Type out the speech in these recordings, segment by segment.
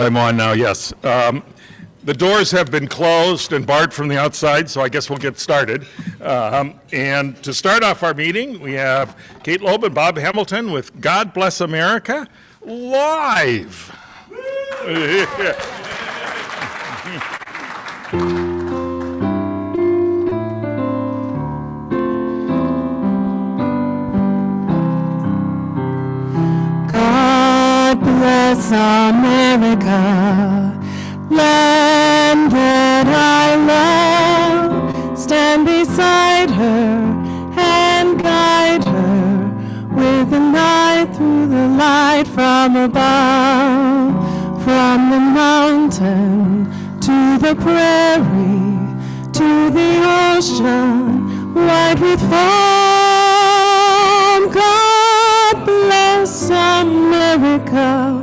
I'm on now, yes. The doors have been closed and barred from the outside, so I guess we'll get started. And to start off our meeting, we have Kate Loeb and Bob Hamilton with God Bless America live. God bless America, land that I love. Stand beside her and guide her with an eye through the light from above. From the mountain to the prairie, to the ocean, white with foam. God bless America,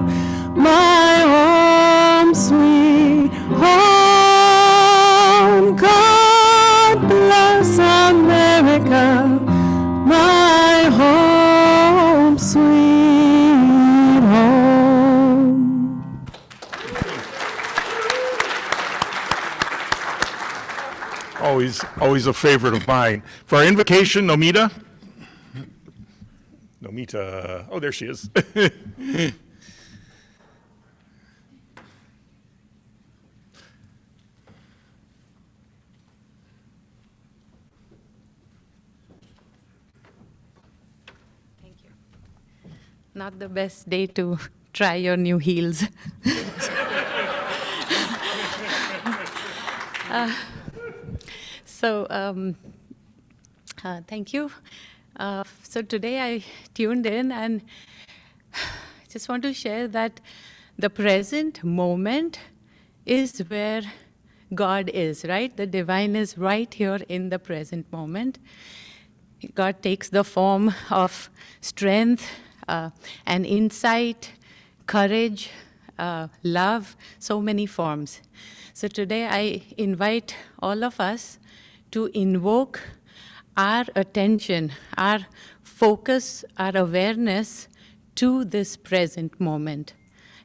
my home, sweet home. God bless America, my home, sweet home. Always a favorite of mine. For our invocation, Nomita. Oh, there she is. Thank you. Not the best day to try your new heels. Thank you. So today I tuned in and just want to share that the present moment is where God is, right? The divine is right here in the present moment. God takes the form of strength and insight, courage, love, so many forms. So today I invite all of us to invoke our attention, our focus, our awareness to this present moment.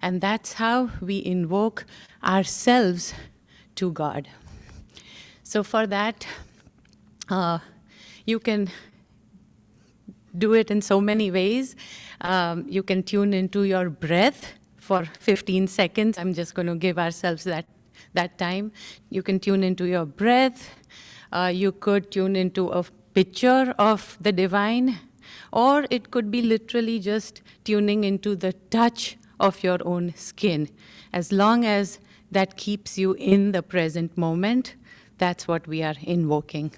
And that's how we invoke ourselves to God. So for that, you can do it in so many ways. You can tune into your breath for 15 seconds. I'm just going to give ourselves that time. You can tune into your breath. You could tune into a picture of the divine, or it could be literally just tuning into the touch of your own skin. As long as that keeps you in the present moment, that's what we are invoking.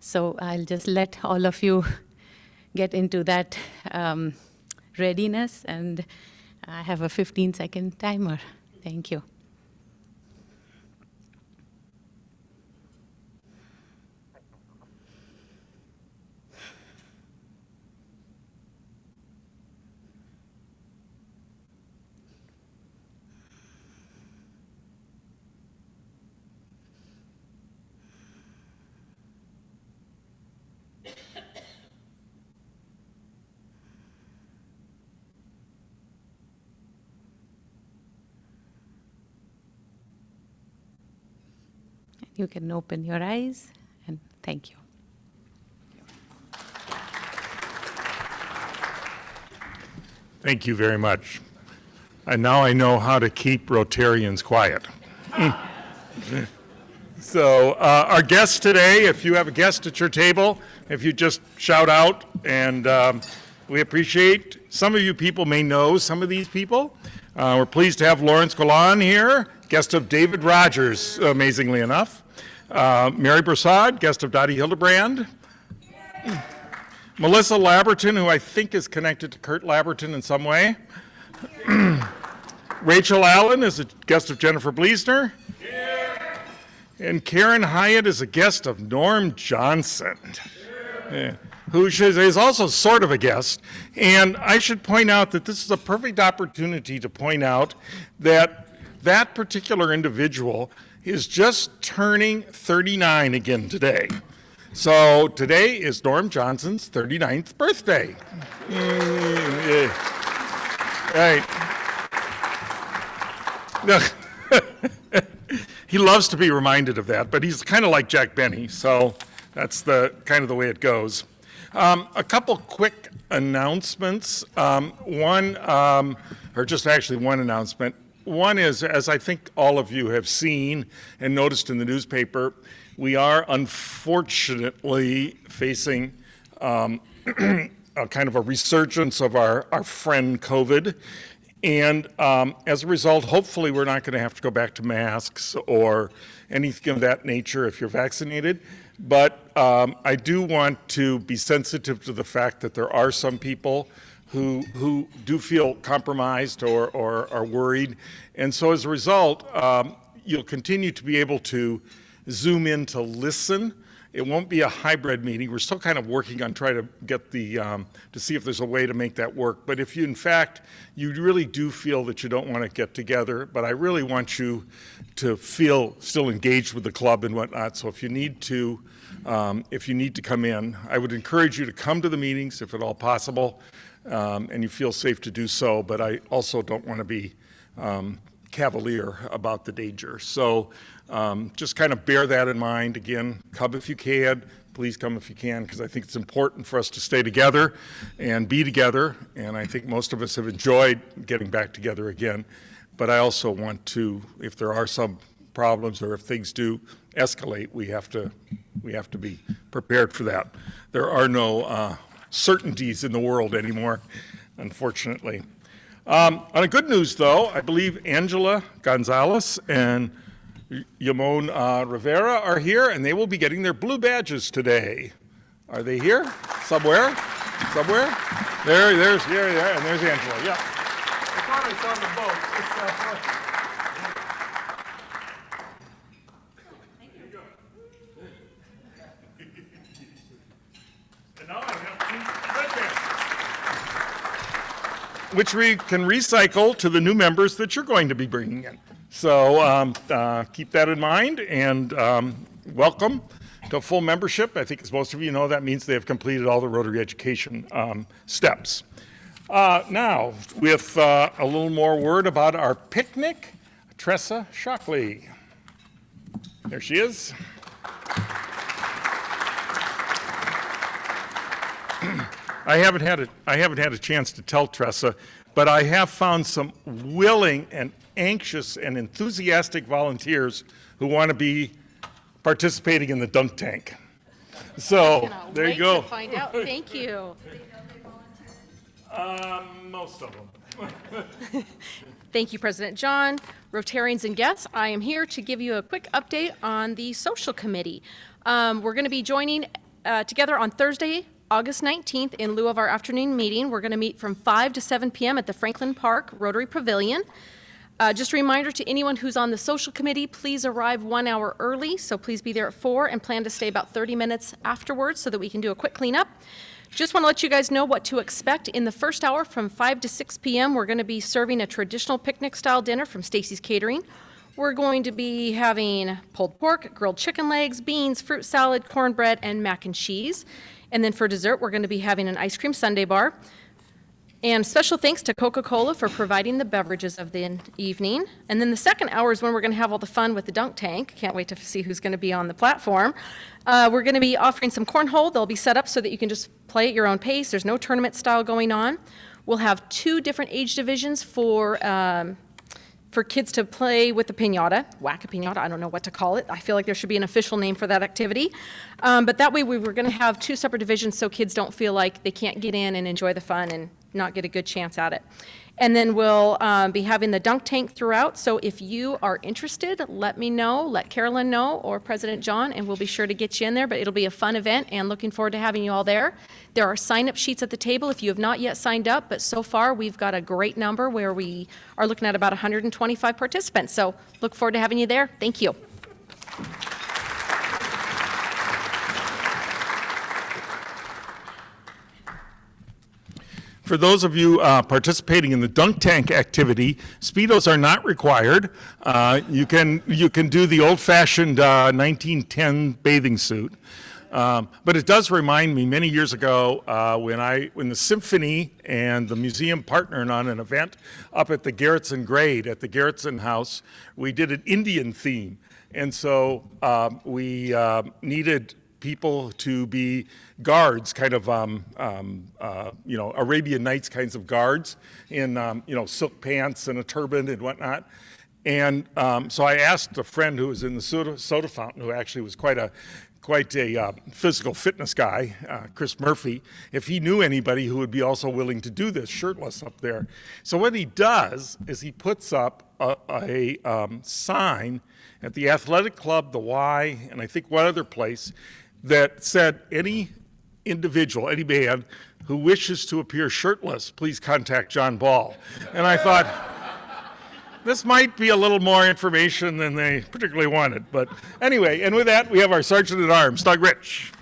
So I'll just let all of you get into that readiness, and I have a 15-second timer. Thank you. You can open your eyes, and thank you. Thank you very much. And now I know how to keep Rotarians quiet. So our guests today, if you have a guest at your table, if you just shout out, and we appreciate, some of you people may know some of these people. We're pleased to have Lawrence Golan here, guest of David Rogers, amazingly enough. Mary Broussard, guest of Dottie Hildebrand. Melissa Laberton, who I think is connected to Kurt Laberton in some way. Rachel Allen is a guest of Jennifer Bleasner. And Karen Hyatt is a guest of Norm Johnson, who is also sort of a guest. And I should point out that this is a perfect opportunity to point out that that particular individual is just turning 39 again today. So today is Norm Johnson's 39th birthday. Right. He loves to be reminded of that, but he's kind of like Jack Benny, so that's the kind of the way it goes. A couple quick announcements. One announcement. One is, as I think all of you have seen and noticed in the newspaper, we are unfortunately facing a kind of a resurgence of our friend COVID. And as a result, hopefully we're not going to have to go back to masks or anything of that nature if you're vaccinated. But I do want to be sensitive to the fact that there are some people who do feel compromised or are worried. And so as a result, you'll continue to be able to Zoom in to listen. It won't be a hybrid meeting. We're still kind of working on trying to get to see if there's a way to make that work. But if you, in fact, you really do feel that you don't want to get together, but I really want you to feel still engaged with the club and whatnot. So if you need to come in, I would encourage you to come to the meetings if at all possible, and you feel safe to do so. But I also don't want to be cavalier about the danger. So just kind of bear that in mind. Again, come if you can. Please come if you can, because I think it's important for us to stay together and be together. And I think most of us have enjoyed getting back together again. But I also want to, if there are some problems or if things do escalate, we have to be prepared for that. There are no certainties in the world anymore, unfortunately. On a good news, though, I believe Angela Gonzalez and Yamon Rivera are here, and they will be getting their blue badges today. Are they here? Somewhere? Somewhere? There's and there's Angela. Yeah. I thought I saw the boat. And now I have two red badges, which we can recycle to the new members that you're going to be bringing in. So keep that in mind, and welcome to full membership. I think as most of you know, that means they have completed all the Rotary education steps. Now, with a little more word about our picnic, Tressa Shockley. There she is. I haven't had a chance to tell Tressa, but I have found some willing and anxious and enthusiastic volunteers who want to be participating in the dunk tank. So there you go. To find out. Thank you. Most of them. Thank you, President John. Rotarians and guests, I am here to give you a quick update on the social committee. We're going to be joining together on Thursday, August 19th, in lieu of our afternoon meeting. We're going to meet from 5 to 7 p.m. at the Franklin Park Rotary Pavilion. Just a reminder to anyone who's on the social committee, please arrive 1 hour early. So please be there at 4 and plan to stay about 30 minutes afterwards so that we can do a quick cleanup. Just want to let you guys know what to expect. In the first hour from 5 to 6 p.m., we're going to be serving a traditional picnic-style dinner from Stacy's Catering. We're going to be having pulled pork, grilled chicken legs, beans, fruit salad, cornbread, and mac and cheese. And then for dessert, we're going to be having an ice cream sundae bar. And special thanks to Coca-Cola for providing the beverages of the evening. And then the second hour is when we're going to have all the fun with the dunk tank. Can't wait to see who's going to be on the platform. We're going to be offering some cornhole. They'll be set up so that you can just play at your own pace. There's no tournament style going on. We'll have 2 different age divisions for kids to play with the piñata, whack a piñata, I don't know what to call it. I feel like there should be an official name for that activity. But that way we were going to have 2 separate divisions so kids don't feel like they can't get in and enjoy the fun and not get a good chance at it. And then we'll be having the dunk tank throughout. So if you are interested, let me know, let Carolyn know, or President John, and we'll be sure to get you in there. But it'll be a fun event, and looking forward to having you all there. There are sign-up sheets at the table if you have not yet signed up, but so far we've got a great number where we are looking at about 125 participants. So look forward to having you there. Thank you. For those of you participating in the dunk tank activity, Speedos are not required. You can do the old-fashioned 1910 bathing suit. But it does remind me many years ago when the symphony and the museum partnered on an event up at the Garretson Grade at the Garretson House. We did an Indian theme, and so we needed people to be guards, kind of Arabian Nights kinds of guards in silk pants and a turban and whatnot. And so I asked a friend who was in the soda fountain, who actually was quite a physical fitness guy, Chris Murphy, if he knew anybody who would be also willing to do this shirtless up there. So what he does is he puts up a sign at the athletic club, the Y, and I think one other place, that said any individual, any man who wishes to appear shirtless, please contact John Ball. And I thought, this might be a little more information than they particularly wanted. But anyway, and with that, we have our Sergeant at Arms, Doug Rich.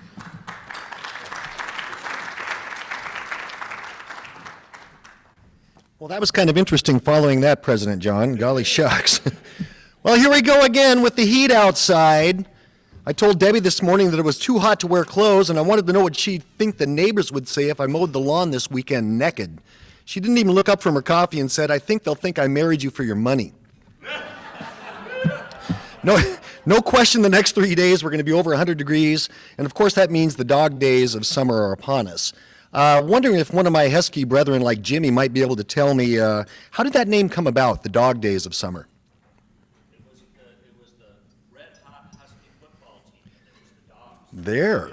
Well, that was kind of interesting following that, President John. Golly shucks. Well, here we go again with the heat outside. I told Debbie this morning that it was too hot to wear clothes, and I wanted to know what she'd think the neighbors would say if I mowed the lawn this weekend naked. She didn't even look up from her coffee and said, "I think they'll think I married you for your money." No question, the next 3 days we're going to be over 100 degrees, and of course that means the dog days of summer are upon us. Wondering if one of my Husky brethren like Jimmy might be able to tell me, how did that name come about, the dog days of summer? It was the red hot Husky football team, and it was the dogs. There.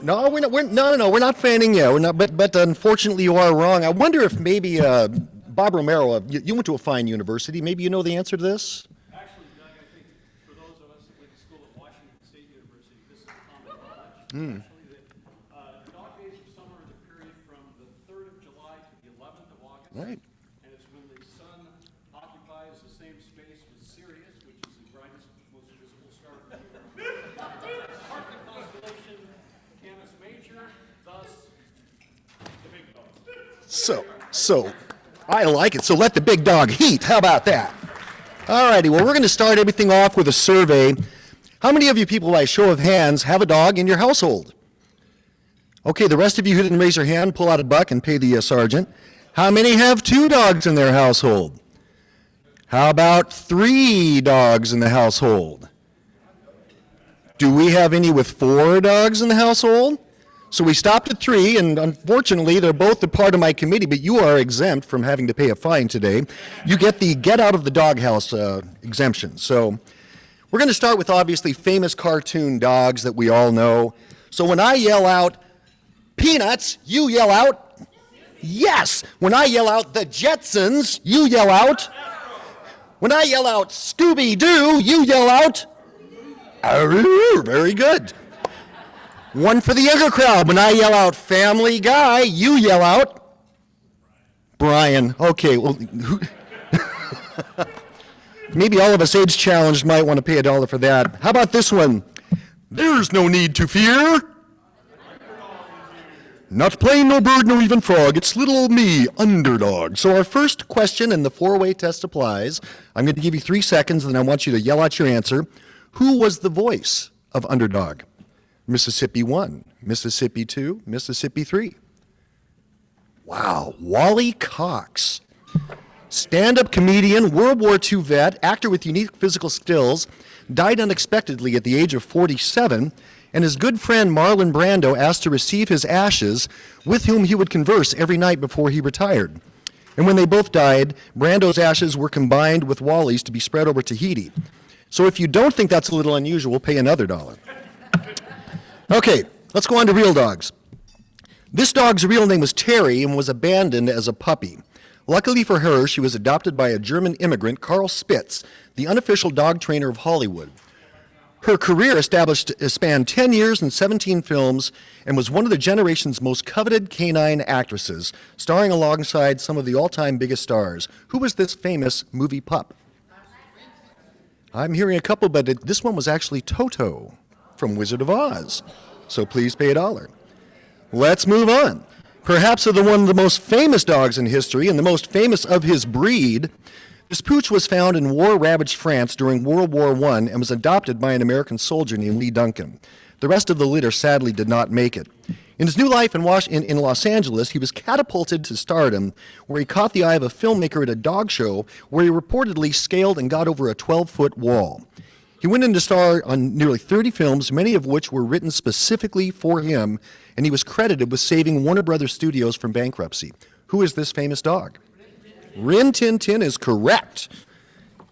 No, we're not fanning you. We're not, but unfortunately you are wrong. I wonder if maybe Bob Romero, you went to a fine university. Maybe you know the answer to this. Actually, Doug, I think for those of us that went to school at Washington State University, this is a common knowledge. Actually, the dog days of summer are the period from the 3rd of July to the 11th of August. Right. And it's when the sun occupies the same space with Sirius, which is the brightest, most visible star of the universe. Part of the constellation Canis Major, thus the big dog. So, I like it. So let the big dog heat. How about that? All righty, well, we're going to start everything off with a survey. How many of you people, by show of hands, have a dog in your household? Okay, the rest of you who didn't raise your hand, pull out a buck and pay the sergeant. How many have 2 dogs in their household? How about 3 dogs in the household? Do we have any with 4 dogs in the household? So we stopped at 3, and unfortunately, they're both a part of my committee, but you are exempt from having to pay a fine today. You get the get out of the doghouse exemption. So we're going to start with obviously famous cartoon dogs that we all know. So when I yell out, "Peanuts," you yell out, "Yes." When I yell out, "The Jetsons," you yell out. When I yell out, "Scooby-Doo," you yell out, "Arroo." Very good. One for the younger crowd. When I yell out, "Family Guy," you yell out, "Brian." Okay, well, maybe all of us age challenged might want to pay $1 for that. How about this one? "There's no need to fear. Not plane, no bird, no even frog. It's little old me, Underdog." So our first question, and the 4-way test applies. I'm going to give you 3 seconds, and I want you to yell out your answer. Who was the voice of Underdog? Mississippi 1, Mississippi 2, Mississippi 3. Wow, Wally Cox. Stand-up comedian, World War II vet, actor with unique physical skills, died unexpectedly at the age of 47, and his good friend Marlon Brando asked to receive his ashes, with whom he would converse every night before he retired. And when they both died, Brando's ashes were combined with Wally's to be spread over Tahiti. So if you don't think that's a little unusual, pay another $1. Okay, let's go on to real dogs. This dog's real name was Terry and was abandoned as a puppy. Luckily for her, she was adopted by a German immigrant, Carl Spitz, the unofficial dog trainer of Hollywood. Her career spanned 10 years and 17 films and was one of the generation's most coveted canine actresses, starring alongside some of the all-time biggest stars. Who was this famous movie pup? I'm hearing a couple, but this one was actually Toto from Wizard of Oz. So please pay $1. Let's move on. Perhaps one of the most famous dogs in history and the most famous of his breed, this pooch was found in war-ravaged France during World War I and was adopted by an American soldier named Lee Duncan. The rest of the litter sadly did not make it. In his new life in Los Angeles, he was catapulted to stardom, where he caught the eye of a filmmaker at a dog show where he reportedly scaled and got over a 12-foot wall. He went in to star on nearly 30 films, many of which were written specifically for him, and he was credited with saving Warner Brothers Studios from bankruptcy. Who is this famous dog? Rin Tin Tin is correct.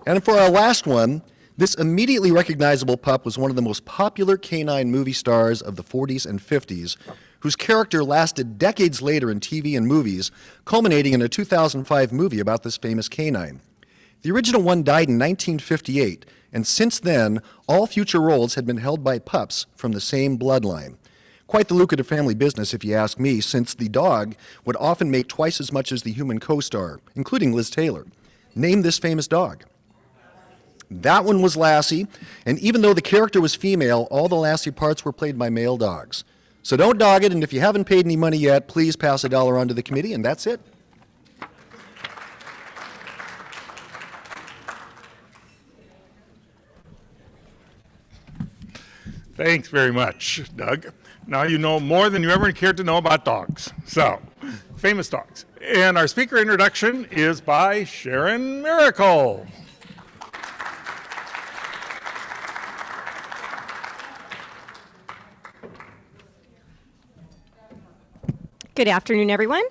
And for our last one, this immediately recognizable pup was one of the most popular canine movie stars of the 40s and 50s, whose character lasted decades later in TV and movies, culminating in a 2005 movie about this famous canine. The original one died in 1958, and since then, all future roles had been held by pups from the same bloodline. Quite the lucrative family business, if you ask me, since the dog would often make twice as much as the human co-star, including Liz Taylor. Name this famous dog. That one was Lassie, and even though the character was female, all the Lassie parts were played by male dogs. So don't dog it, and if you haven't paid any money yet, please pass $1 on to the committee, and that's it. Thanks very much, Doug. Now you know more than you ever cared to know about dogs. So, famous dogs. And our speaker introduction is by Sharon Miracle. Good afternoon, everyone.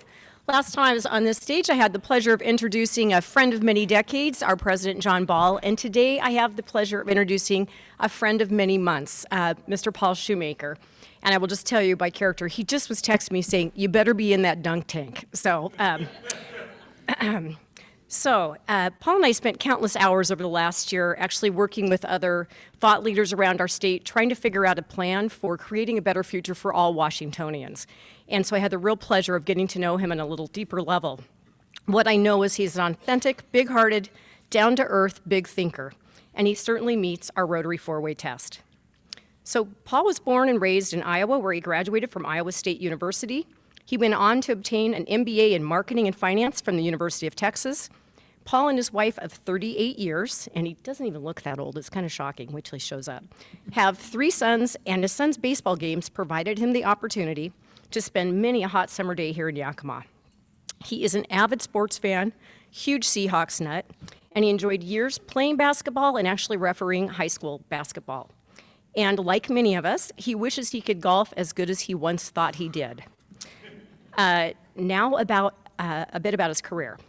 Last time I was on this stage, I had the pleasure of introducing a friend of many decades, our President John Ball, and today I have the pleasure of introducing a friend of many months, Mr. Paul SHOEMAKER. And I will just tell you by character, he just was texting me saying, "You better be in that dunk tank." So, Paul and I spent countless hours over the last year actually working with other thought leaders around our state, trying to figure out a plan for creating a better future for all Washingtonians. And so I had the real pleasure of getting to know him on a little deeper level. What I know is he's an authentic, big-hearted, down-to-earth, big thinker, and he certainly meets our Rotary four-way test. So Paul was born and raised in Iowa, where he graduated from Iowa State University. He went on to obtain an MBA in marketing and finance from the University of Texas. Paul and his wife of 38 years, and he doesn't even look that old, it's kind of shocking, wait till he shows up, have 3 sons, and his son's baseball games provided him the opportunity to spend many a hot summer day here in Yakima. He is an avid sports fan, huge Seahawks nut, and he enjoyed years playing basketball and actually refereeing high school basketball. And like many of us, he wishes he could golf as good as he once thought he did. Now about a bit about his career.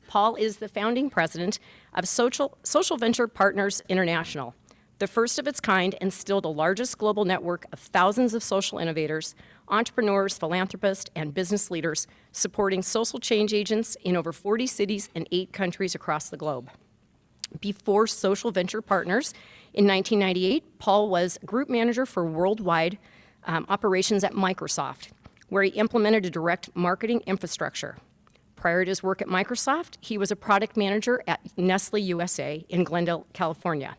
Paul is the founding president of Social Venture Partners International, the first of its kind and still the largest global network of thousands of social innovators, entrepreneurs, philanthropists, and business leaders supporting social change agents in over 40 cities and 8 countries across the globe. Before Social Venture Partners, in 1998, Paul was group manager for worldwide operations at Microsoft, where he implemented a direct marketing infrastructure. Prior to his work at Microsoft, he was a product manager at Nestle USA in Glendale, California.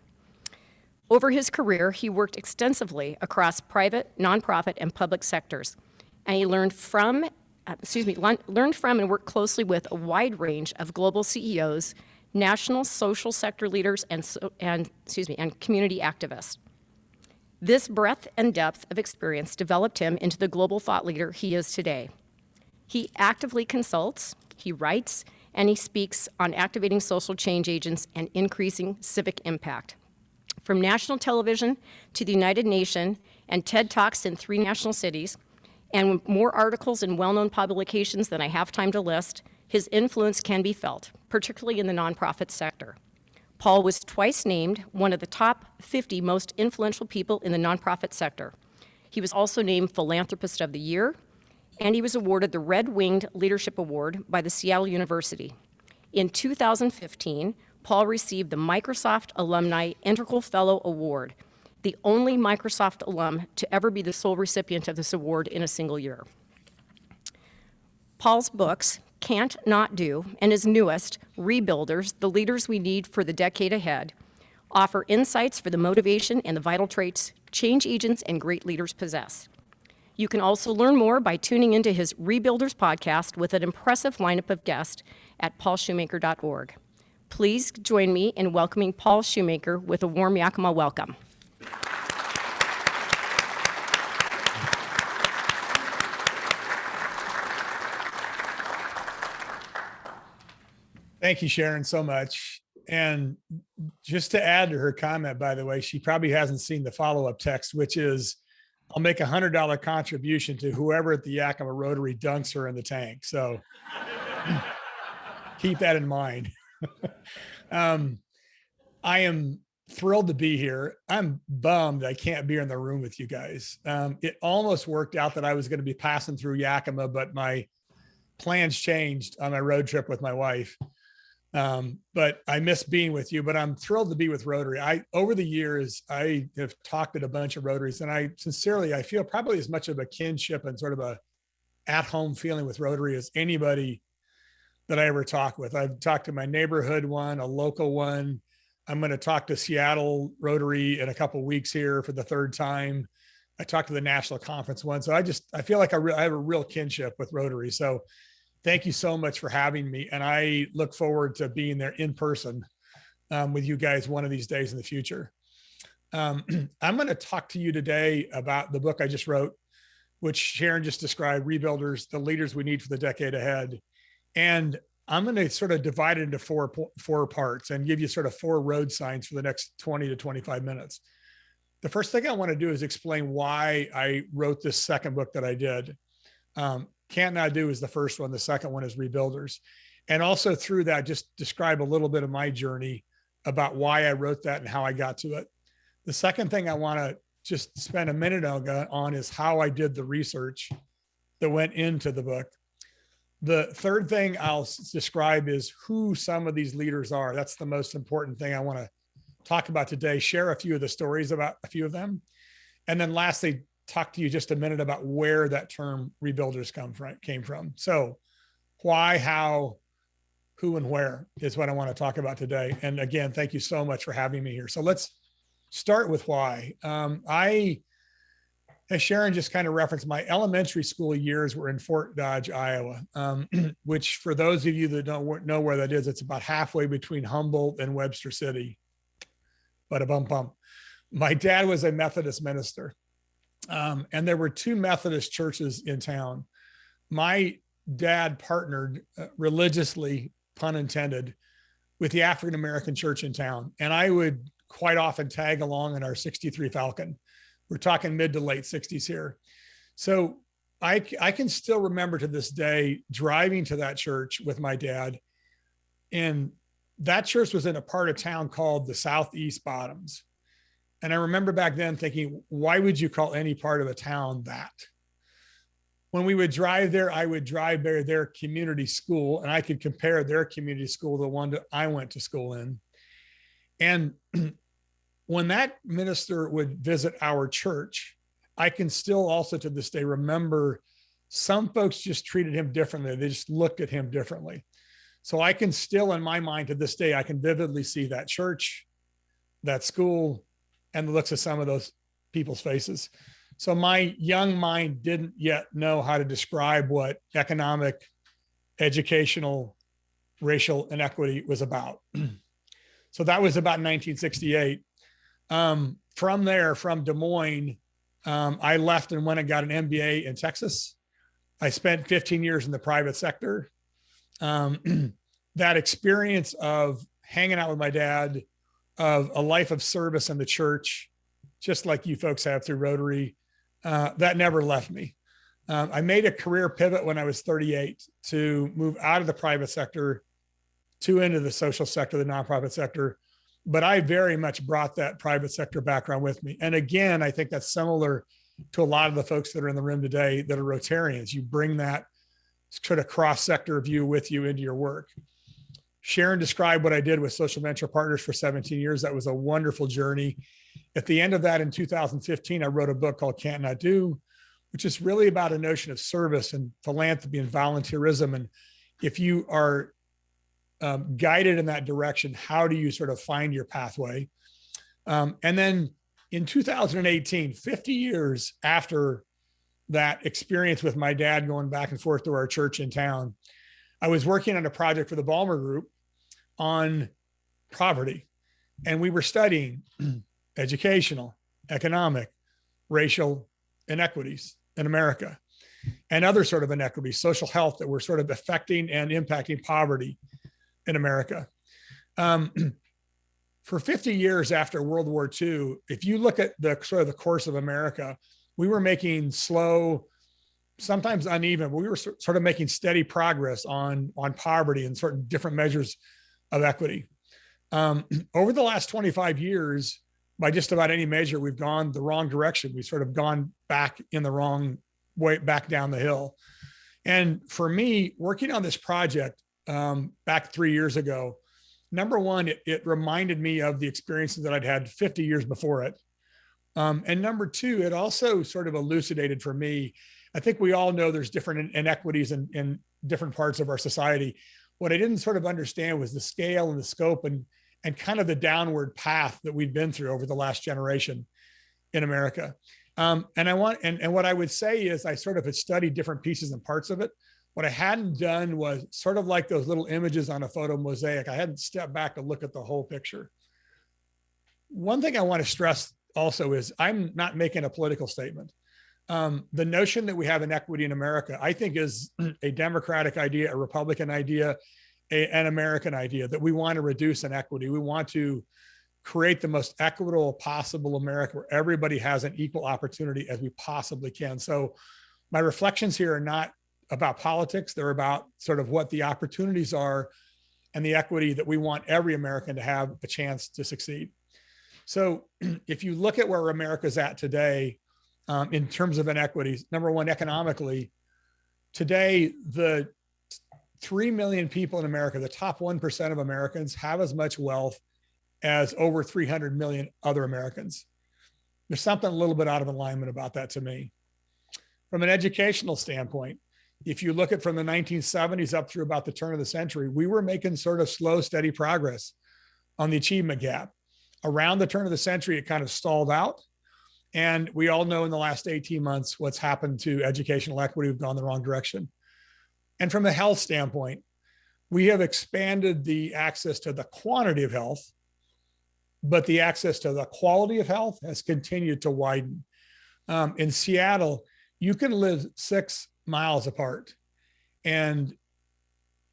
Over his career, he worked extensively across private, nonprofit, and public sectors, and he learned from and worked closely with a wide range of global CEOs, national social sector leaders, and community activists. This breadth and depth of experience developed him into the global thought leader he is today. He actively consults, he writes, and he speaks on activating social change agents and increasing civic impact. From national television to the United Nations and TED Talks in 3 national cities, and more articles in well-known publications than I have time to list, his influence can be felt, particularly in the nonprofit sector. Paul was twice named one of the top 50 most influential people in the nonprofit sector. He was also named Philanthropist of the Year, and he was awarded the Red Winged Leadership Award by the Seattle University. In 2015, Paul received the Microsoft Alumni Integral Fellow Award, the only Microsoft alum to ever be the sole recipient of this award in a single year. Paul's books, Can't Not Do, and his newest, Rebuilders, The Leaders We Need for the Decade Ahead, offer insights for the motivation and the vital traits change agents and great leaders possess. You can also learn more by tuning into his Rebuilders podcast with an impressive lineup of guests at paulshoemaker.org. Please join me in welcoming Paul SHOEMAKER with a warm Yakima welcome. Thank you, Sharon, so much. And just to add to her comment, by the way, she probably hasn't seen the follow-up text, which is, I'll make $100 contribution to whoever at the Yakima Rotary dunks her in the tank. So keep that in mind. I am thrilled to be here. I'm bummed I can't be in the room with you guys. It almost worked out that I was going to be passing through Yakima, but my plans changed on my road trip with my wife. But I miss being with you, but I'm thrilled to be with Rotary. Over the years, I have talked at a bunch of Rotaries, and I feel probably as much of a kinship and sort of a at-home feeling with Rotary as anybody that I ever talk with. I've talked to my neighborhood one, a local one. I'm going to talk to Seattle Rotary in a couple of weeks here for the third time. I talked to the national conference one. So I feel like I have a real kinship with Rotary. So thank you so much for having me. And I look forward to being there in person with you guys one of these days in the future. I'm going to talk to you today about the book I just wrote, which Sharon just described, Rebuilders, the Leaders We Need for the Decade Ahead. And I'm going to sort of divide it into four parts and give you sort of 4 road signs for the next 20 to 25 minutes. The first thing I want to do is explain why I wrote this second book that I did. Can't Not Do is the first one. The second one is Rebuilders. And also through that, just describe a little bit of my journey about why I wrote that and how I got to it. The second thing I want to just spend a minute on is how I did the research that went into the book. The third thing I'll describe is who some of these leaders are. That's the most important thing I want to talk about today, share a few of the stories about a few of them. And then lastly, talk to you just a minute about where that term rebuilders came from. So why, how, who, and where is what I want to talk about today. And again, thank you so much for having me here. So let's start with why. As Sharon just kind of referenced, my elementary school years were in Fort Dodge, Iowa, which for those of you that don't know where that is, it's about halfway between Humboldt and Webster City. But a bump. My dad was a Methodist minister, and there were 2 Methodist churches in town. My dad partnered religiously, pun intended, with the African-American church in town. And I would quite often tag along in our 63 Falcon. We're talking mid to late 60s here. So I can still remember to this day driving to that church with my dad. And that church was in a part of town called the Southeast Bottoms. And I remember back then thinking, why would you call any part of a town that? When we would drive there, I would drive their community school, and I could compare their community school to the one that I went to school in. And when that minister would visit our church, I can still also to this day remember some folks just treated him differently. They just looked at him differently. So I can still, in my mind to this day, I can vividly see that church, that school, and the looks of some of those people's faces. So my young mind didn't yet know how to describe what economic, educational, racial inequity was about. So that was about 1968. From there, from Des Moines, I left and went and got an MBA in Texas. I spent 15 years in the private sector. That experience of hanging out with my dad, of a life of service in the church, just like you folks have through Rotary, that never left me. I made a career pivot when I was 38 to move out of the private sector to into the social sector, the nonprofit sector. But I very much brought that private sector background with me. And again, I think that's similar to a lot of the folks that are in the room today that are Rotarians. You bring that sort of cross-sector view with you into your work. Sharon described what I did with Social Venture Partners for 17 years. That was a wonderful journey. At the end of that, in 2015, I wrote a book called Can't Not Do, which is really about a notion of service and philanthropy and volunteerism. And if you are guided in that direction, how do you sort of find your pathway? And then in 2018, 50 years after that experience with my dad going back and forth to our church in town, I was working on a project for the Balmer Group on poverty. And we were studying educational, economic, racial inequities in America and other sort of inequities, social health that were sort of affecting and impacting poverty in America. For 50 years after World War II, if you look at the sort of the course of America, we were making slow, sometimes uneven, but we were sort of making steady progress on poverty and certain different measures of equity. Over the last 25 years, by just about any measure, we've gone the wrong direction. We've sort of gone back in the wrong way, back down the hill. And for me, working on this project back 3 years ago, number one, it reminded me of the experiences that I'd had 50 years before it. And number two, it also sort of elucidated for me, I think we all know there's different inequities in different parts of our society. What I didn't sort of understand was the scale and the scope and kind of the downward path that we've been through over the last generation in America. And what I would say is I sort of had studied different pieces and parts of it. What I hadn't done was sort of like those little images on a photo mosaic. I hadn't stepped back to look at the whole picture. One thing I want to stress also is I'm not making a political statement. The notion that we have inequity in America, I think, is a Democratic idea, a Republican idea, an American idea, that we want to reduce inequity. We want to create the most equitable possible America where everybody has an equal opportunity as we possibly can. So my reflections here are not about politics. They're about sort of what the opportunities are and the equity that we want every American to have a chance to succeed. So if you look at where America's at today, in terms of inequities, number one, economically, today, the 3 million people in America, the top 1% of Americans, have as much wealth as over 300 million other Americans. There's something a little bit out of alignment about that to me. From an educational standpoint, if you look at from the 1970s up through about the turn of the century, we were making sort of slow, steady progress on the achievement gap. Around the turn of the century, it kind of stalled out. And we all know in the last 18 months what's happened to educational equity. We've gone the wrong direction. And from a health standpoint, we have expanded the access to the quantity of health, but the access to the quality of health has continued to widen. In Seattle, you can live 6 miles apart and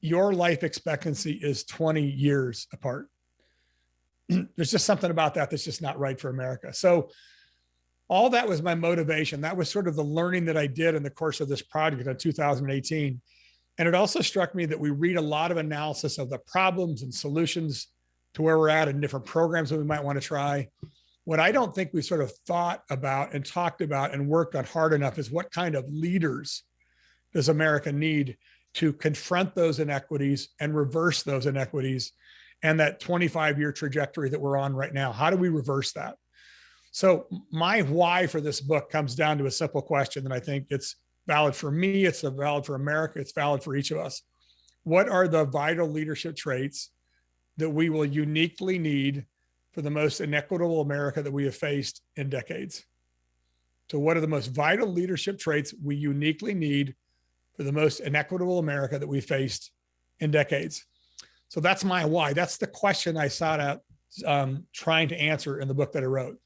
your life expectancy is 20 years apart. There's just something about that that's just not right for America. So all that was my motivation. That was sort of the learning that I did in the course of this project in 2018. And it also struck me that we read a lot of analysis of the problems and solutions to where we're at and different programs that we might want to try. What I don't think we sort of thought about and talked about and worked on hard enough is what kind of leaders does America need to confront those inequities and reverse those inequities and that 25-year trajectory that we're on right now. How do we reverse that? So my why for this book comes down to a simple question, and I think it's valid for me, it's valid for America, it's valid for each of us. What are the vital leadership traits that we will uniquely need for the most inequitable America that we have faced in decades? So what are the most vital leadership traits we uniquely need for the most inequitable America that we faced in decades? So that's my why. That's the question I sought out trying to answer in the book that I wrote.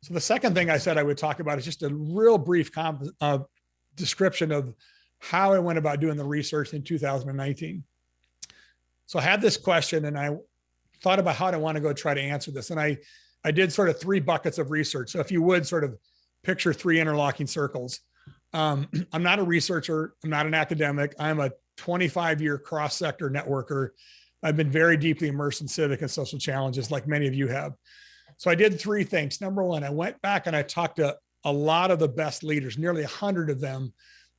So the second thing I said I would talk about is just a real brief description of how I went about doing the research in 2019. So I had this question and I thought about how I want to go try to answer this. And I did sort of 3 buckets of research. So if you would sort of picture 3 interlocking circles. I'm not a researcher. I'm not an academic. I'm a 25-year cross-sector networker. I've been very deeply immersed in civic and social challenges like many of you have. So I did 3 things. Number one, I went back and I talked to a lot of the best leaders, nearly 100 of them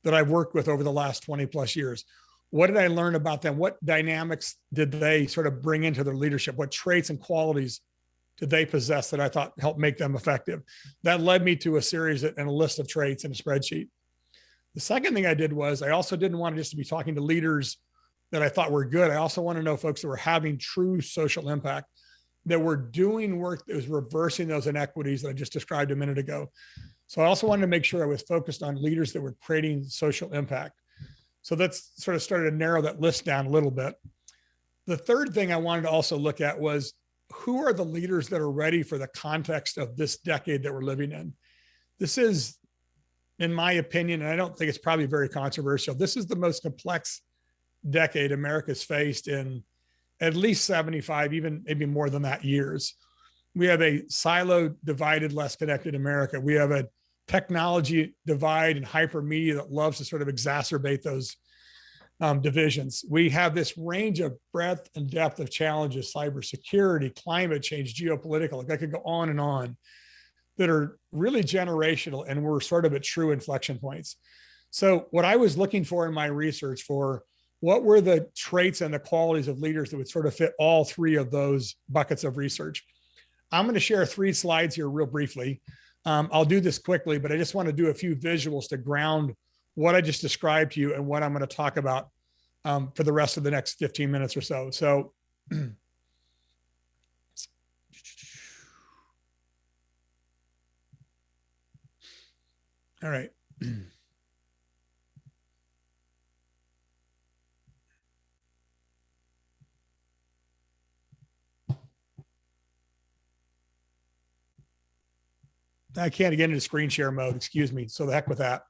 that I've worked with over the last 20 plus years. What did I learn about them? What dynamics did they sort of bring into their leadership? What traits and qualities did they possess that I thought helped make them effective? That led me to a series and a list of traits in a spreadsheet. The second thing I did was I also didn't want to just be talking to leaders that I thought were good. I also want to know folks that were having true social impact, that were doing work that was reversing those inequities that I just described a minute ago. So I also wanted to make sure I was focused on leaders that were creating social impact. So that's sort of started to narrow that list down a little bit. The third thing I wanted to also look at was who are the leaders that are ready for the context of this decade that we're living in? This is, in my opinion, and I don't think it's probably very controversial, this is the most complex decade America's faced in at least 75, even maybe more than that years. We have a siloed, divided, less connected America. We have a technology divide and hyper media that loves to sort of exacerbate those divisions. We have this range of breadth and depth of challenges: cybersecurity, climate change, geopolitical. Like I could go on, that are really generational, and we're sort of at true inflection points. So what I was looking for in my research for what were the traits and the qualities of leaders that would sort of fit all three of those buckets of research. I'm going to share 3 slides here real briefly. I'll do this quickly, but I just want to do a few visuals to ground what I just described to you and what I'm going to talk about for the rest of the next 15 minutes or so. So all right. I can't get into screen share mode, excuse me. So the heck with that.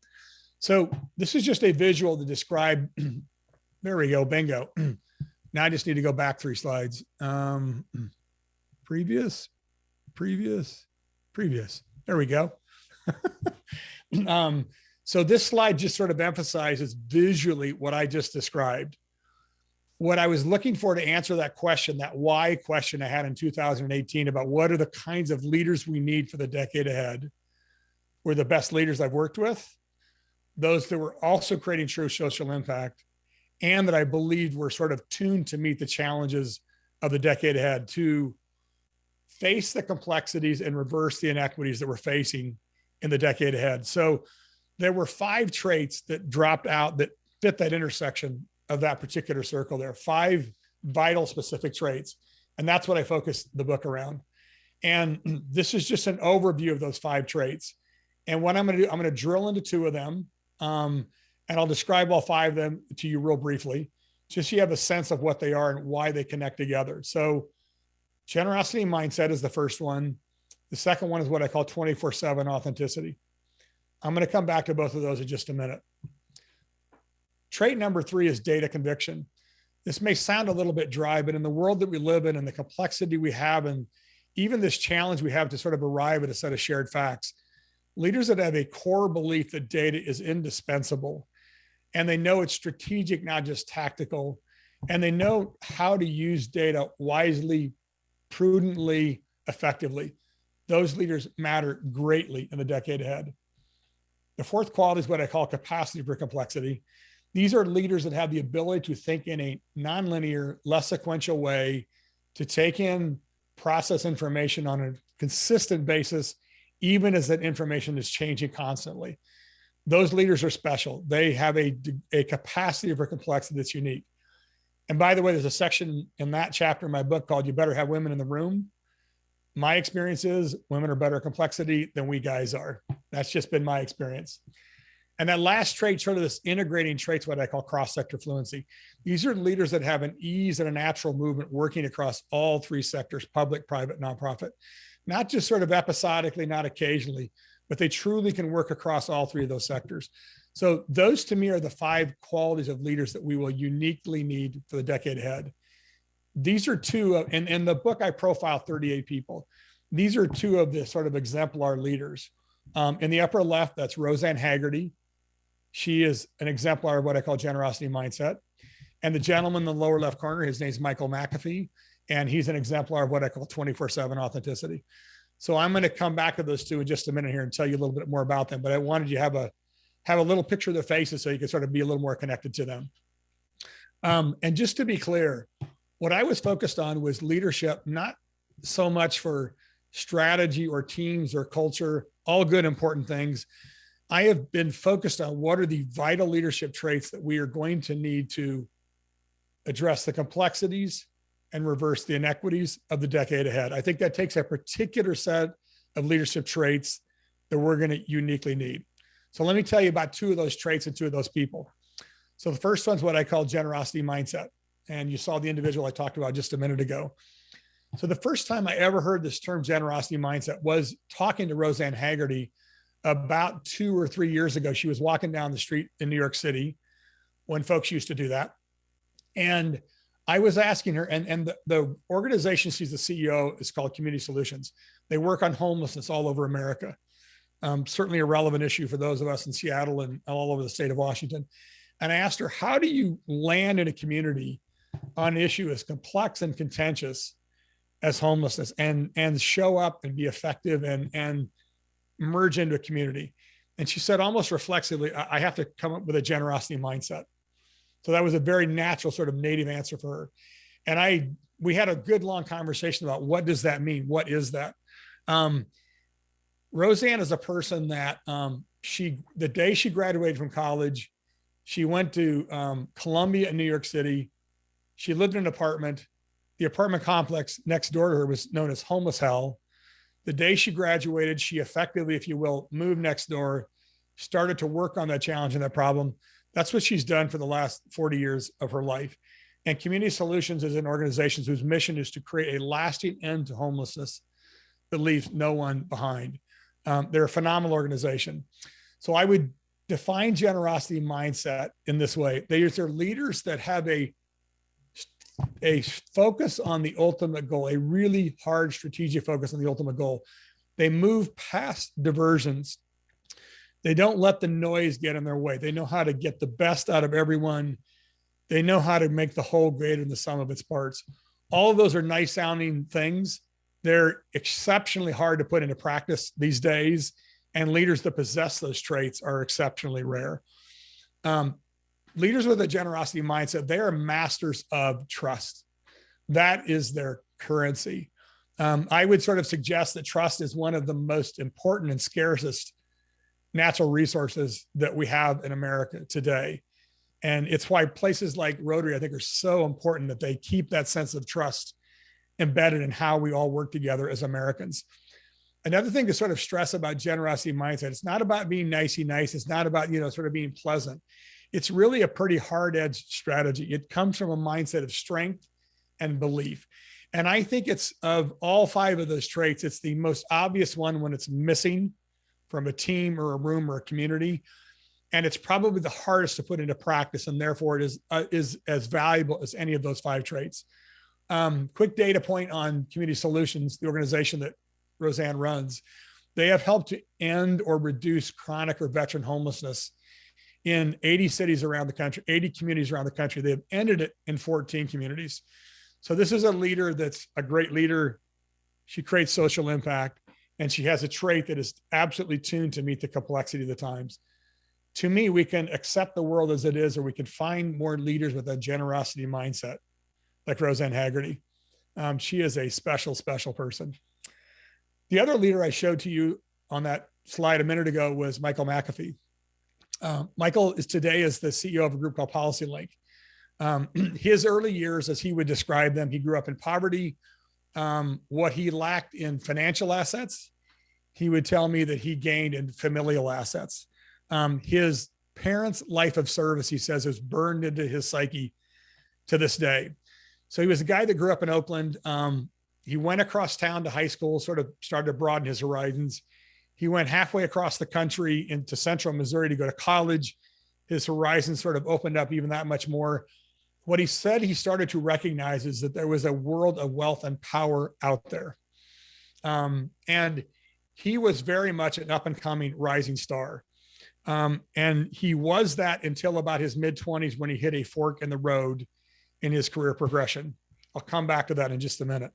So this is just a visual to describe, there we go, bingo. Now I just need to go back 3 slides. Previous. There we go. So this slide just sort of emphasizes visually what I just described. What I was looking for to answer that question, that why question I had in 2018 about what are the kinds of leaders we need for the decade ahead, were the best leaders I've worked with, those that were also creating true social impact, and that I believed were sort of tuned to meet the challenges of the decade ahead, to face the complexities and reverse the inequities that we're facing in the decade ahead. So there were 5 traits that dropped out that fit that intersection of that particular circle. There are 5 vital specific traits. And that's what I focused the book around. And this is just an overview of those 5 traits. And what I'm going to do, I'm going to drill into 2 of them. And I'll describe all 5 of them to you real briefly, just so you have a sense of what they are and why they connect together. So generosity mindset is the first one. The second one is what I call 24/7 authenticity. I'm going to come back to both of those in just a minute. Trait number 3 is data conviction. This may sound a little bit dry, but in the world that we live in and the complexity we have, and even this challenge we have to sort of arrive at a set of shared facts, leaders that have a core belief that data is indispensable, and they know it's strategic, not just tactical, and they know how to use data wisely, prudently, effectively. Those leaders matter greatly in the decade ahead. The 4th quality is what I call capacity for complexity. These are leaders that have the ability to think in a nonlinear, less sequential way, to take in, process information on a consistent basis, even as that information is changing constantly. Those leaders are special. They have a capacity for complexity that's unique. And by the way, there's a section in that chapter in my book called "You Better Have Women in the Room." My experience is women are better at complexity than we guys are. That's just been my experience. And that last trait, sort of this integrating traits, what I call cross-sector fluency. These are leaders that have an ease and a natural movement working across all 3 sectors: public, private, nonprofit. Not just sort of episodically, not occasionally, but they truly can work across all 3 of those sectors. So those to me are the 5 qualities of leaders that we will uniquely need for the decade ahead. These are 2 of, and in the book I profile 38 people. These are 2 of the sort of exemplar leaders. In the upper left, that's Roseanne Haggerty. She is an exemplar of what I call generosity mindset. And the gentleman in the lower left corner, his name's Michael McAfee, and he's an exemplar of what I call 24/7 authenticity. So I'm going to come back to those 2 in just a minute here and tell you a little bit more about them. But I wanted you to have a little picture of their faces so you can sort of be a little more connected to them. And just to be clear, what I was focused on was leadership, not so much for strategy or teams or culture, all good, important things. I have been focused on what are the vital leadership traits that we are going to need to address the complexities and reverse the inequities of the decade ahead. I think that takes a particular set of leadership traits that we're going to uniquely need. So let me tell you about 2 of those traits and 2 of those people. So the first one's what I call generosity mindset. And you saw the individual I talked about just a minute ago. So the first time I ever heard this term generosity mindset was talking to Roseanne Haggerty about 2 or 3 years ago. She was walking down the street in New York City when folks used to do that. And I was asking her, and the organization she's the CEO is called Community Solutions. They work on homelessness all over America. Certainly a relevant issue for those of us in Seattle and all over the state of Washington. And I asked her, how do you land in a community on an issue as complex and contentious as homelessness and show up and be effective and merge into a community? And she said almost reflexively, I have to come up with a generosity mindset. So that was a very natural sort of native answer for her. And we had a good long conversation about what does that mean? What is that? Roseanne is a person that the day she graduated from college, she went to Columbia in New York City. She lived in an apartment. The apartment complex next door to her was known as Homeless Hell. The day she graduated, she effectively, if you will, moved next door, started to work on that challenge and that problem. That's what she's done for the last 40 years of her life. And Community Solutions is an organization whose mission is to create a lasting end to homelessness that leaves no one behind. They're a phenomenal organization. So I would define generosity mindset in this way. They're leaders that have a focus on the ultimate goal, a really hard strategic focus on the ultimate goal. They move past diversions. They don't let the noise get in their way. They know how to get the best out of everyone. They know how to make the whole greater than the sum of its parts. All of those are nice sounding things. They're exceptionally hard to put into practice these days. And leaders that possess those traits are exceptionally rare. Leaders with a generosity mindset, they are masters of trust. That is their currency. I would sort of suggest that trust is one of the most important and scarcest natural resources that we have in America today. And it's why places like Rotary, I think, are so important that they keep that sense of trust embedded in how we all work together as Americans. Another thing to sort of stress about generosity mindset, it's not about being nicey nice. It's not about, sort of being pleasant. It's really a pretty hard-edged strategy. It comes from a mindset of strength and belief. And I think it's, of all 5 of those traits, it's the most obvious one when it's missing from a team or a room or a community. And it's probably the hardest to put into practice. And therefore it is as valuable as any of those 5 traits. Quick data point on Community Solutions, the organization that Roseanne runs. They have helped to end or reduce chronic or veteran homelessness in 80 cities around the country, 80 communities around the country. They've ended it in 14 communities. So this is a leader that's a great leader. She creates social impact, and she has a trait that is absolutely tuned to meet the complexity of the times. To me, we can accept the world as it is, or we can find more leaders with a generosity mindset, like Roseanne Haggerty. She is a special, special person. The other leader I showed to you on that slide a minute ago was Michael McAfee. Michael is today as the CEO of a group called Policy Link. His early years, as he would describe them, he grew up in poverty. What he lacked in financial assets, he would tell me that he gained in familial assets. His parents' life of service, he says, is burned into his psyche to this day. So he was a guy that grew up in Oakland. He went across town to high school, sort of started to broaden his horizons. He went halfway across the country into central Missouri to go to college. His horizons sort of opened up even that much more. What he said he started to recognize is that there was a world of wealth and power out there. And he was very much an up and coming rising star. And he was that until about his mid-20s when he hit a fork in the road in his career progression. I'll come back to that in just a minute.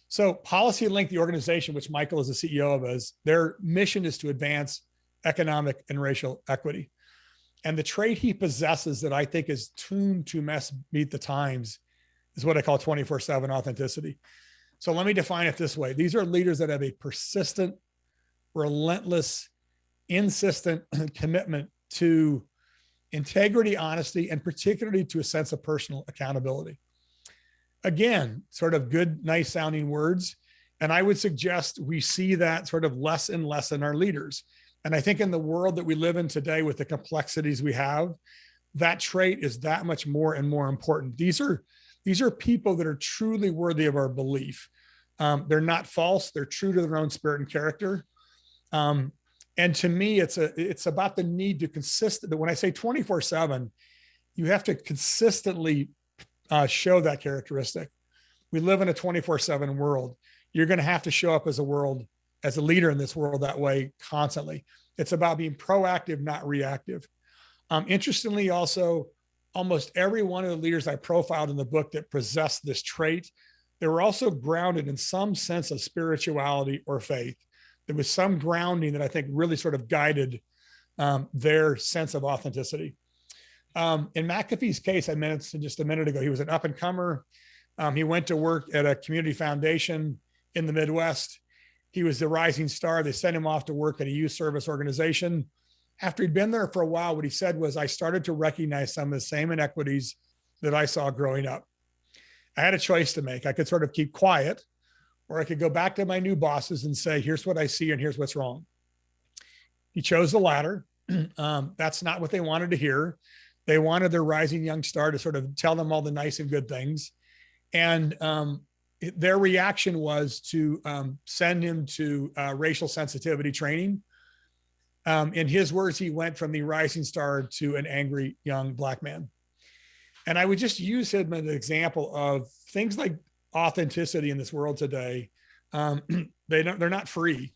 So Policy Link, the organization which Michael is the CEO of, their mission is to advance economic and racial equity. And the trait he possesses that I think is tuned to meet the times is what I call 24/7 authenticity. So let me define it this way. These are leaders that have a persistent, relentless, insistent commitment to integrity, honesty, and particularly to a sense of personal accountability. Again, sort of good, nice sounding words. And I would suggest we see that sort of less and less in our leaders. And I think in the world that we live in today with the complexities we have, that trait is that much more and more important. These are people that are truly worthy of our belief. They're not false. They're true to their own spirit and character. And to me, it's about the need to consist. When I say 24/7, you have to consistently show that characteristic. We live in a 24/7 world. You're going to have to show up as a leader in this world that way constantly. It's about being proactive, not reactive. Interestingly, also, almost every one of the leaders I profiled in the book that possessed this trait, they were also grounded in some sense of spirituality or faith. There was some grounding that I think really sort of guided their sense of authenticity. In McAfee's case, I mentioned just a minute ago, he was an up and comer. He went to work at a community foundation in the Midwest. He was the rising star. They sent him off to work at a youth service organization. After he'd been there for a while, what he said was, I started to recognize some of the same inequities that I saw growing up. I had a choice to make. I could sort of keep quiet, or I could go back to my new bosses and say, here's what I see and here's what's wrong. He chose the latter. That's not what they wanted to hear. They wanted their rising young star to sort of tell them all the nice and good things. And their reaction was to send him to racial sensitivity training. In his words, he went from the rising star to an angry young Black man. And I would just use him as an example of things like authenticity in this world today. They're not free.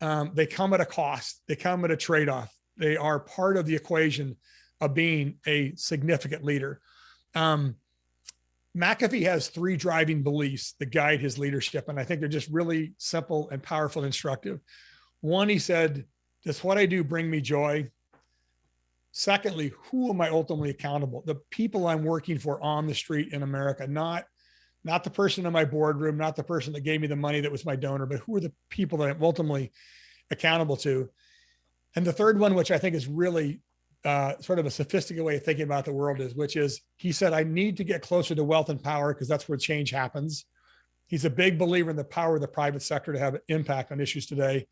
They come at a cost. They come at a trade-off. They are part of the equation of being a significant leader. McAfee has 3 driving beliefs that guide his leadership, and I think they're just really simple and powerful and instructive. One, he said, does what I do bring me joy? Secondly, who am I ultimately accountable? The people I'm working for on the street in America, not the person in my boardroom, not the person that gave me the money that was my donor, but who are the people that I'm ultimately accountable to? And the third one, which I think is really sort of a sophisticated way of thinking about the world he said, I need to get closer to wealth and power because that's where change happens. He's a big believer in the power of the private sector to have an impact on issues today.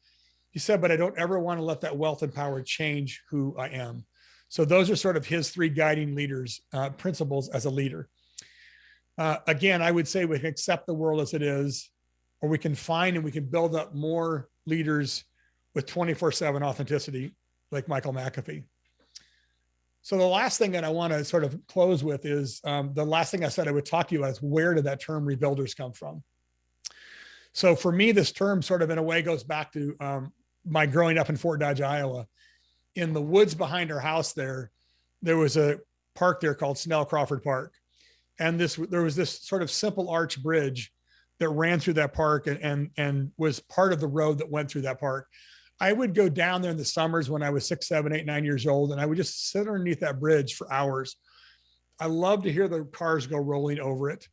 He said, but I don't ever want to let that wealth and power change who I am. So those are sort of his 3 guiding principles as a leader. Again, I would say we can accept the world as it is, or we can find and we can build up more leaders with 24/7 authenticity like Michael McAfee. So the last thing that I want to sort of close with is the last thing I said I would talk to you about is, where did that term rebuilders come from? So for me, this term sort of in a way goes back to my growing up in Fort Dodge, Iowa. In the woods behind our house there was a park there called Snell Crawford Park. And there was this sort of simple arch bridge that ran through that park and was part of the road that went through that park. I would go down there in the summers when I was 6, 7, 8, 9 years old, and I would just sit underneath that bridge for hours. I loved to hear the cars go rolling over it.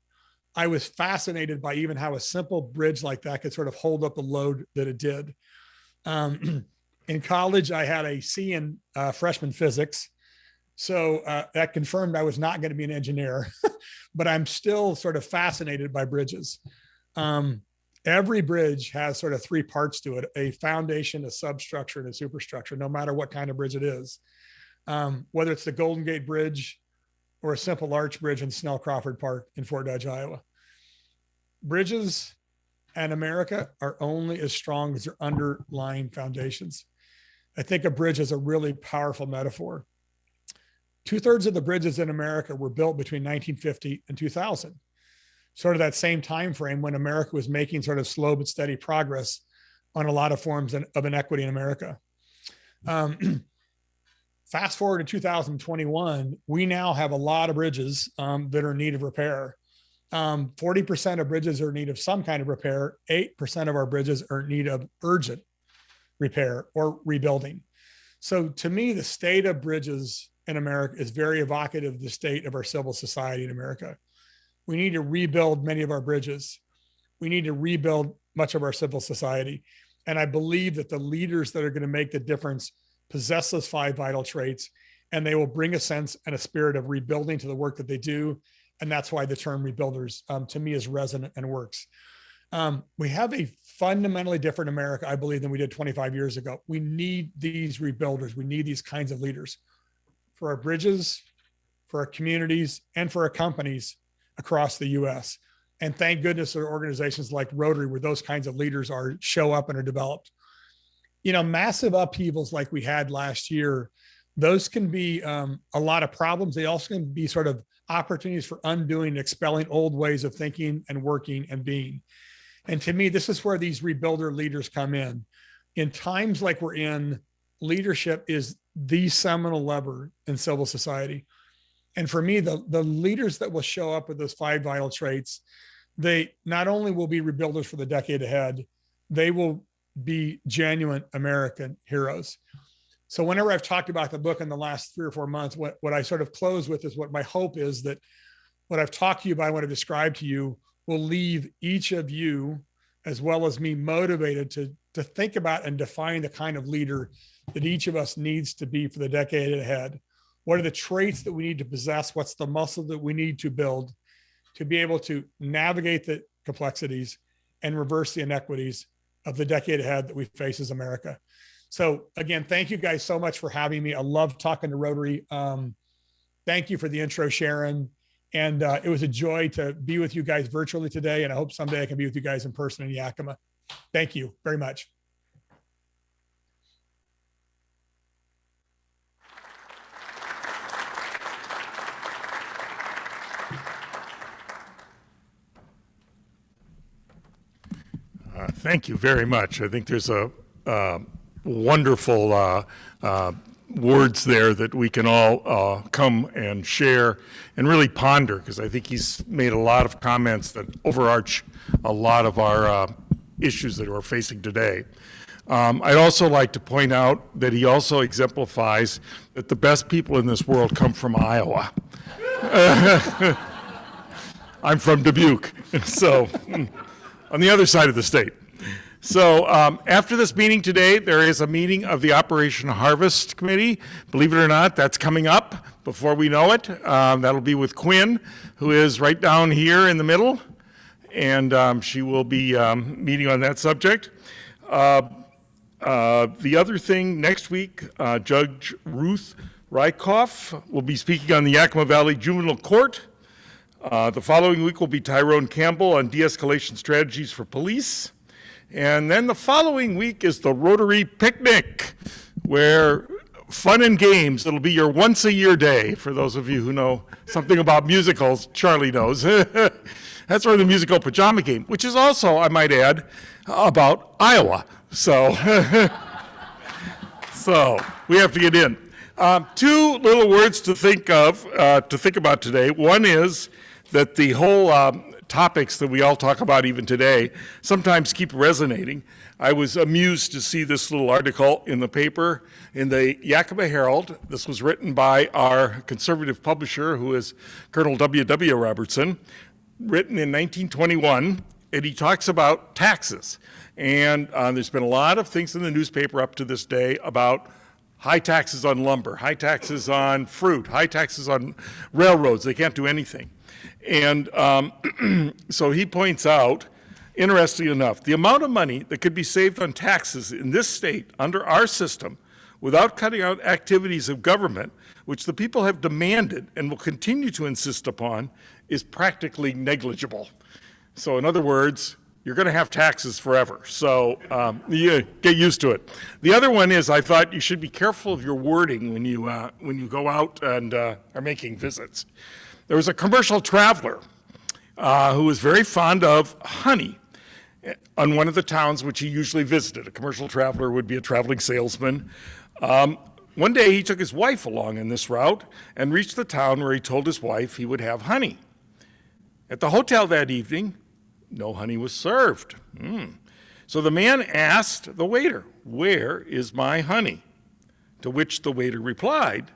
I was fascinated by even how a simple bridge like that could sort of hold up the load that it did. In college, I had a C in freshman physics. So that confirmed I was not going to be an engineer, but I'm still sort of fascinated by bridges. Every bridge has sort of 3 parts to it: a foundation, a substructure, and a superstructure, no matter what kind of bridge it is. Whether it's the Golden Gate Bridge or a simple arch bridge in Snell Crawford Park in Fort Dodge, Iowa. Bridges and America are only as strong as their underlying foundations. I think a bridge is a really powerful metaphor. 2/3 of the bridges in America were built between 1950 and 2000. Sort of that same time frame when America was making sort of slow but steady progress on a lot of forms of inequity in America. Fast forward to 2021, we now have a lot of bridges that are in need of repair. 40% of bridges are in need of some kind of repair. 8% of our bridges are in need of urgent repair or rebuilding. So to me, the state of bridges in America is very evocative of the state of our civil society in America. We need to rebuild many of our bridges. We need to rebuild much of our civil society. And I believe that the leaders that are going to make the difference possess those 5 vital traits, and they will bring a sense and a spirit of rebuilding to the work that they do. And that's why the term rebuilders, to me, is resonant and works. We have a fundamentally different America, I believe, than we did 25 years ago. We need these rebuilders. We need these kinds of leaders for our bridges, for our communities, and for our companies across the U.S. And thank goodness there are organizations like Rotary where those kinds of leaders show up and are developed. Massive upheavals like we had last year those can be a lot of problems. They also can be sort of opportunities for undoing and expelling old ways of thinking and working and being. And to me, this is where these rebuilder leaders come in. In times like we're in, leadership is the seminal lever in civil society. And for me, the leaders that will show up with those 5 vital traits, they not only will be rebuilders for the decade ahead, they will be genuine American heroes. So whenever I've talked about the book in the last 3 or 4 months, what I sort of close with is what my hope is that what I've talked to you about, what I've described to you, will leave each of you, as well as me, motivated to think about and define the kind of leader that each of us needs to be for the decade ahead. What are the traits that we need to possess? What's the muscle that we need to build to be able to navigate the complexities and reverse the inequities of the decade ahead that we face as America? So again, thank you guys so much for having me. I love talking to Rotary. Thank you for the intro, Sharon. And it was a joy to be with you guys virtually today. And I hope someday I can be with you guys in person in Yakima. Thank you very much. Thank you very much. I think there's a wonderful words there that we can all come and share and really ponder, because I think he's made a lot of comments that overarch a lot of our issues that we're facing today. I'd also like to point out that he also exemplifies that the best people in this world come from Iowa. I'm from Dubuque, so on the other side of the state. So after this meeting today, there is a meeting of the Operation Harvest Committee. Believe it or not, that's coming up before we know it. That'll be with Quinn, who is right down here in the middle, and she will be meeting on that subject. The other thing, next week, Judge Ruth Rykoff will be speaking on the Yakima Valley Juvenile Court. The following week will be Tyrone Campbell on de-escalation strategies for police. And then the following week is the Rotary Picnic, where fun and games, it'll be your once-a-year day. For those of you who know something about musicals, Charlie knows. That's where the musical pajama game, which is also, I might add, about Iowa. So, so we have to get in. 2 little words to think about today. One is that the whole topics that we all talk about even today sometimes keep resonating. I was amused to see this little article in the paper in the Yakima Herald. This was written by our conservative publisher, who is Colonel W.W. Robertson, written in 1921, and he talks about taxes. And there's been a lot of things in the newspaper up to this day about high taxes on lumber, high taxes on fruit, high taxes on railroads. They can't do anything. And so he points out, interestingly enough, the amount of money that could be saved on taxes in this state under our system without cutting out activities of government, which the people have demanded and will continue to insist upon, is practically negligible. So in other words, you're going to have taxes forever. So you get used to it. The other one is, I thought you should be careful of your wording when you go out and are making visits. There was a commercial traveler who was very fond of honey on one of the towns which he usually visited. A commercial traveler would be a traveling salesman. One day he took his wife along in this route and reached the town where he told his wife he would have honey. At the hotel that evening, no honey was served. So the man asked the waiter, "Where is my honey?" To which the waiter replied,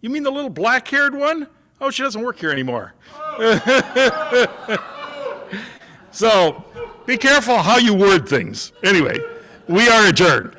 "You mean the little black-haired one? Oh, she doesn't work here anymore." So be careful how you word things. Anyway, we are adjourned.